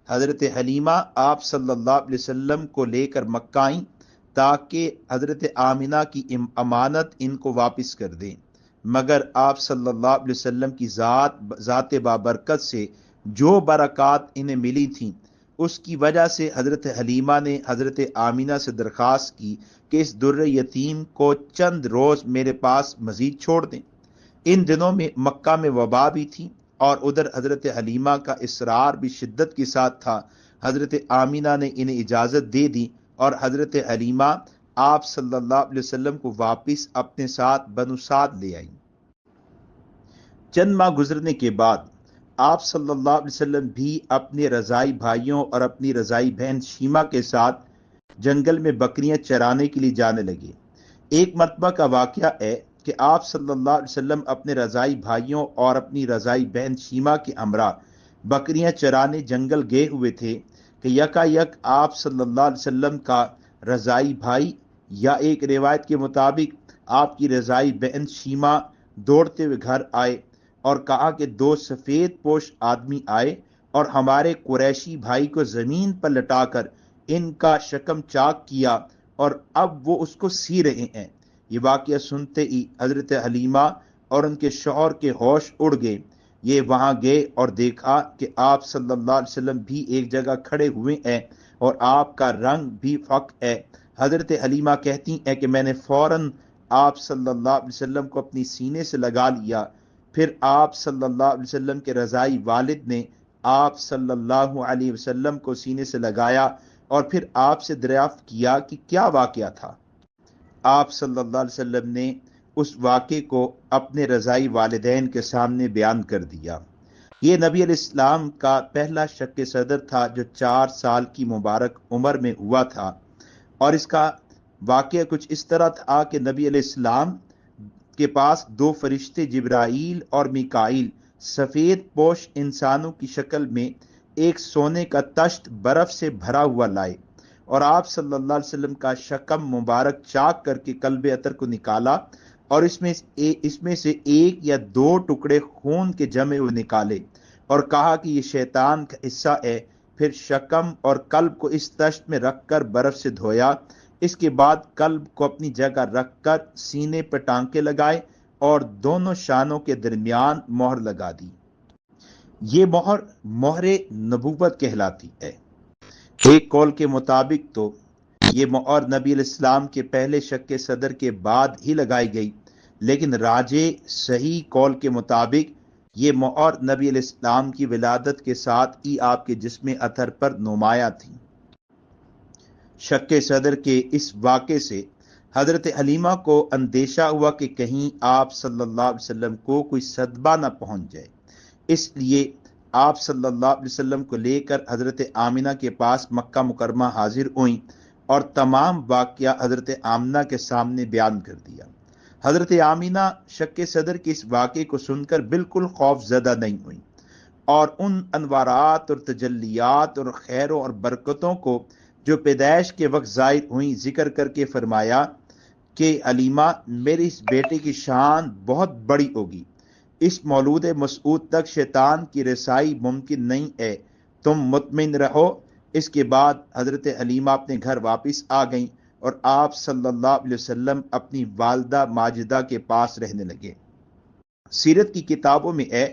حضرت حلیمہ آپ صلی اللہ علیہ وسلم کو لے کر مکہ آئیں تاکہ حضرت آمنہ کی امانت ان کو واپس کر دیں، مگر آپ صلی اللہ علیہ وسلم کی ذات بابرکت سے جو برکات انہیں ملی تھیں اس کی وجہ سے حضرت حلیمہ نے حضرت آمنہ سے درخواست کی کہ اس در یتیم کو چند روز میرے پاس مزید چھوڑ دیں۔ ان دنوں میں مکہ میں وبا بھی تھی اور ادھر حضرت حلیمہ کا اصرار بھی شدت کے ساتھ تھا۔ حضرت آمنہ نے انہیں اجازت دے دی اور حضرت حلیمہ آپ صلی اللہ علیہ وسلم کو واپس اپنے ساتھ بنو سعد لے آئیں۔ چند ماہ گزرنے کے بعد آپ صلی اللہ علیہ وسلم بھی اپنے رضائی بھائیوں اور اپنی رضائی بہن شیمہ کے ساتھ جنگل میں بکریاں چرانے کے لیے جانے لگے۔ ایک مرتبہ کا واقعہ ہے کہ آپ صلی اللہ علیہ وسلم اپنے رضائی بھائیوں اور اپنی رضائی بہن شیمہ کے ہمراہ بکریاں چرانے جنگل گئے ہوئے تھے کہ یکا یک آپ صلی اللہ علیہ وسلم کا رضائی بھائی یا ایک روایت کے مطابق آپ کی رضائی بہن شیمہ دوڑتے ہوئے گھر آئے اور کہا کہ دو سفید پوش آدمی آئے اور ہمارے قریشی بھائی کو زمین پر لٹا کر ان کا شکم چاک کیا اور اب وہ اس کو سی رہے ہیں۔ یہ واقعہ سنتے ہی حضرت حلیمہ اور ان کے شوہر کے ہوش اڑ گئے۔ یہ وہاں گئے اور دیکھا کہ آپ صلی اللہ علیہ وسلم بھی ایک جگہ کھڑے ہوئے ہیں اور آپ کا رنگ بھی فق ہے۔ حضرت حلیمہ کہتی ہیں کہ میں نے فوراً آپ صلی اللہ علیہ وسلم کو اپنی سینے سے لگا لیا۔ پھر آپ صلی اللہ علیہ وسلم کے رضائی والد نے آپ صلی اللہ علیہ وسلم کو سینے سے لگایا اور پھر آپ سے دریافت کیا کہ کیا واقعہ تھا۔ آپ صلی اللہ علیہ وسلم نے اس واقعے کو اپنے رضائی والدین کے سامنے بیان کر دیا۔ یہ نبی علیہ السلام کا پہلا شق صدر تھا جو 4 سال کی مبارک عمر میں ہوا تھا، اور اس کا واقعہ کچھ اس طرح تھا کہ نبی علیہ السلام کے پاس 2 فرشتے جبرائیل اور میکائیل سفید پوش انسانوں کی شکل میں ایک سونے کا تشت برف سے بھرا ہوا لائے اور آپ صلی اللہ علیہ وسلم کا شکم مبارک چاک کر کے کلب عطر کو نکالا اور اس میں سے 1 یا 2 ٹکڑے خون کے جمے ہوئے نکالے اور کہا کہ یہ شیطان کا حصہ ہے۔ پھر شکم اور کلب کو اس تشت میں رکھ کر برف سے دھویا۔ اس کے بعد کلب کو اپنی جگہ رکھ کر سینے پر ٹانکے لگائے اور دونوں شانوں کے درمیان مہر لگا دی۔ یہ مہر نبوت کہلاتی ہے۔ ایک قول کے مطابق تو یہ مہر نبی علیہ السلام کے پہلے شق صدر کے بعد ہی لگائی گئی، لیکن راجح صحیح قول کے مطابق یہ مہر نبی علیہ السلام کی ولادت کے ساتھ ہی آپ کے جسم اطہر پر نمایاں تھی۔ شق صدر کے اس واقعے سے حضرت حلیمہ کو اندیشہ ہوا کہ کہیں آپ صلی اللہ علیہ وسلم کو کوئی صدمہ نہ پہنچ جائے، اس لیے آپ صلی اللہ علیہ وسلم کو لے کر حضرت آمنہ کے پاس مکہ مکرمہ حاضر ہوئیں اور تمام واقعہ حضرت آمنہ کے سامنے بیان کر دیا۔ حضرت آمنہ شق صدر کے اس واقعے کو سن کر بالکل خوف زدہ نہیں ہوئیں اور ان انوارات اور تجلیات اور خیروں اور برکتوں کو جو پیدائش کے وقت ظاہر ہوئیں ذکر کر کے فرمایا کہ حلیمہ میرے اس بیٹے کی شان بہت بڑی ہوگی، اس مولود مسعود تک شیطان کی رسائی ممکن نہیں ہے، تم مطمئن رہو۔ اس کے بعد حضرت حلیمہ اپنے گھر واپس آ گئیں اور آپ صلی اللہ علیہ وسلم اپنی والدہ ماجدہ کے پاس رہنے لگے۔ سیرت کی کتابوں میں ہے،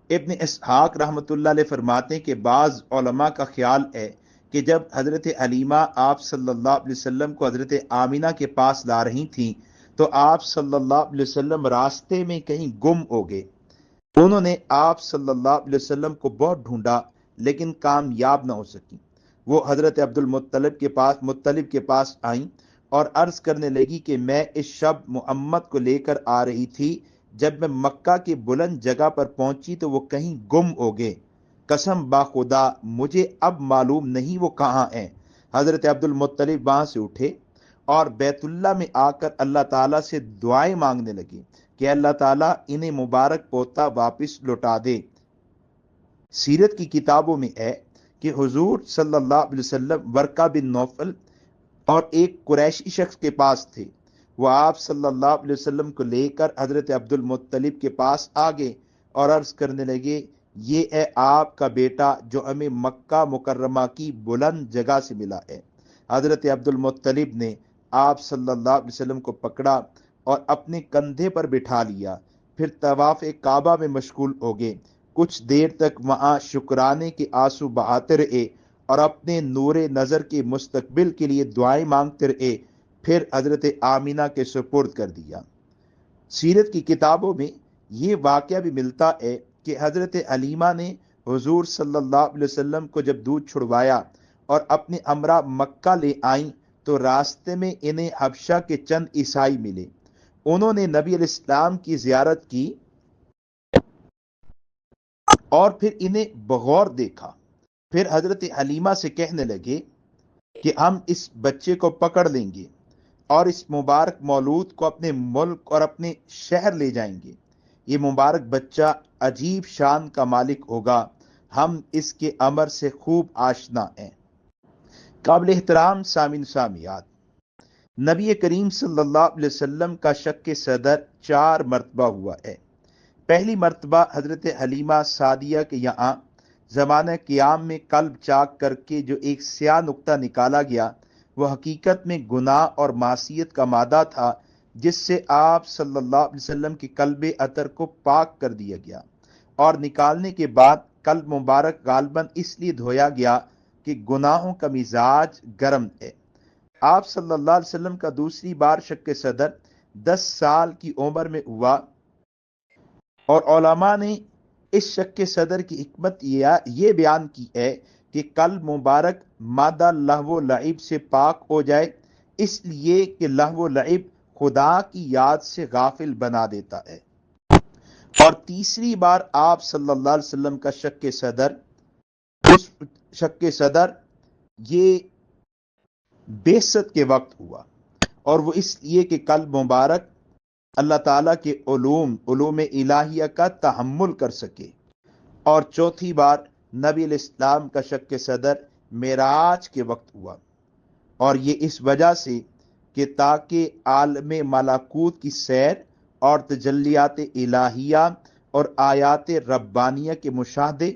ابن اسحاق رحمۃ اللہ علیہ فرماتے ہیں کہ بعض علماء کا خیال ہے کہ جب حضرت حلیمہ آپ صلی اللہ علیہ وسلم کو حضرت آمنہ کے پاس لا رہی تھیں تو آپ صلی اللہ علیہ وسلم راستے میں کہیں گم ہو گئے۔ انہوں نے آپ صلی اللہ علیہ وسلم کو بہت ڈھونڈا لیکن کامیاب نہ ہو سکی۔ وہ حضرت عبد المطلب کے پاس آئیں اور عرض کرنے لگی کہ میں اس شب محمد کو لے کر آ رہی تھی، جب میں مکہ کی بلند جگہ پر پہنچی تو وہ کہیں گم ہو گئے، قسم با خدا مجھے اب معلوم نہیں وہ کہاں ہیں۔ حضرت عبد المطلب وہاں سے اٹھے اور بیت اللہ میں آ کر اللہ تعالیٰ سے دعائیں مانگنے لگے کہ اللہ تعالیٰ انہیں مبارک پوتا واپس لوٹا دے۔ سیرت کی کتابوں میں ہے کہ حضور صلی اللہ علیہ وسلم ورقہ بن نوفل اور ایک قریشی شخص کے پاس تھے۔ وہ آپ صلی اللہ علیہ وسلم کو لے کر حضرت عبد المطلب کے پاس آ گئے اور عرض کرنے لگے یہ ہے آپ کا بیٹا جو ہمیں مکہ مکرمہ کی بلند جگہ سے ملا ہے۔ حضرت عبد المطلب نے آپ صلی اللہ علیہ وسلم کو پکڑا اور اپنے کندھے پر بٹھا لیا، پھر طواف کعبہ میں مشغول ہو گئے۔ کچھ دیر تک وہاں شکرانے کے آنسو بہاتے رہے اور اپنے نور نظر کے مستقبل کے لیے دعائیں مانگتے رہے، پھر حضرت آمینہ کے سپرد کر دیا۔ سیرت کی کتابوں میں یہ واقعہ بھی ملتا ہے کہ حضرت حلیمہ نے حضور صلی اللہ علیہ وسلم کو جب دودھ چھڑوایا اور اپنے ہمراہ مکہ لے آئیں تو راستے میں انہیں حبشہ کے چند عیسائی ملے۔ انہوں نے نبی علیہ السلام کی زیارت کی اور پھر انہیں بغور دیکھا۔ پھر حضرت حلیمہ سے کہنے لگے کہ ہم اس بچے کو پکڑ لیں گے اور اس مبارک مولود کو اپنے ملک اور اپنے شہر لے جائیں گے۔ یہ مبارک بچہ عجیب شان کا مالک ہوگا، ہم اس کے امر سے خوب آشنا ہیں۔ قابل احترام سامعین سامعات، نبی کریم صلی اللہ علیہ وسلم کا شک صدر 4 مرتبہ ہوا ہے۔ پہلی مرتبہ حضرت حلیمہ سعدیہ کے یہاں زمانہ قیام میں قلب چاک کر کے جو ایک سیاہ نقطہ نکالا گیا، وہ حقیقت میں گناہ اور معصیت کا مادہ تھا، جس سے آپ صلی اللہ علیہ وسلم کے قلب اطہر کو پاک کر دیا گیا، اور نکالنے کے بعد قلب مبارک غالباً اس لیے دھویا گیا کہ گناہوں کا مزاج گرم ہے۔ آپ صلی اللہ علیہ وسلم کا دوسری بار شک صدر 10 سال کی عمر میں ہوا، اور علماء نے اس شک صدر کی حکمت یہ بیان کی ہے کہ قلب مبارک مادہ لہو و لعب سے پاک ہو جائے، اس لیے کہ لہو و لعب خدا کی یاد سے غافل بنا دیتا ہے۔ اور تیسری بار آپ صلی اللہ علیہ وسلم کا شک صدر یہ بعثت کے وقت ہوا، اور وہ اس لیے کہ قلب مبارک اللہ تعالیٰ کے علوم الہیہ کا تحمل کر سکے۔ اور چوتھی بار نبی علیہ السلام کا شک صدر معراج کے وقت ہوا، اور یہ اس وجہ سے کہ تاکہ عالم ملکوت کی سیر اور تجلیات الہیہ اور آیات ربانیہ کے مشاہدے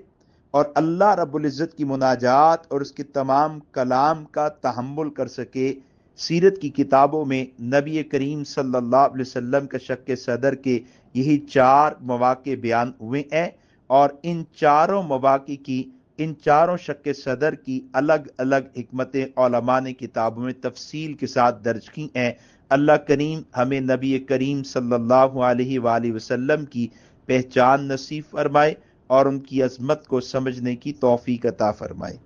اور اللہ رب العزت کی مناجات اور اس کے تمام کلام کا تحمل کر سکے۔ سیرت کی کتابوں میں نبی کریم صلی اللہ علیہ وسلم کا شک صدر کے یہی 4 مواقع بیان ہوئے ہیں، اور ان چاروں مواقع کی، ان چاروں شک صدر کی الگ الگ حکمتیں علماء نے کتابوں میں تفصیل کے ساتھ درج کی ہیں۔ اللہ کریم ہمیں نبی کریم صلی اللہ علیہ وآلہ وسلم کی پہچان نصیب فرمائے اور ان کی عظمت کو سمجھنے کی توفیق عطا فرمائے۔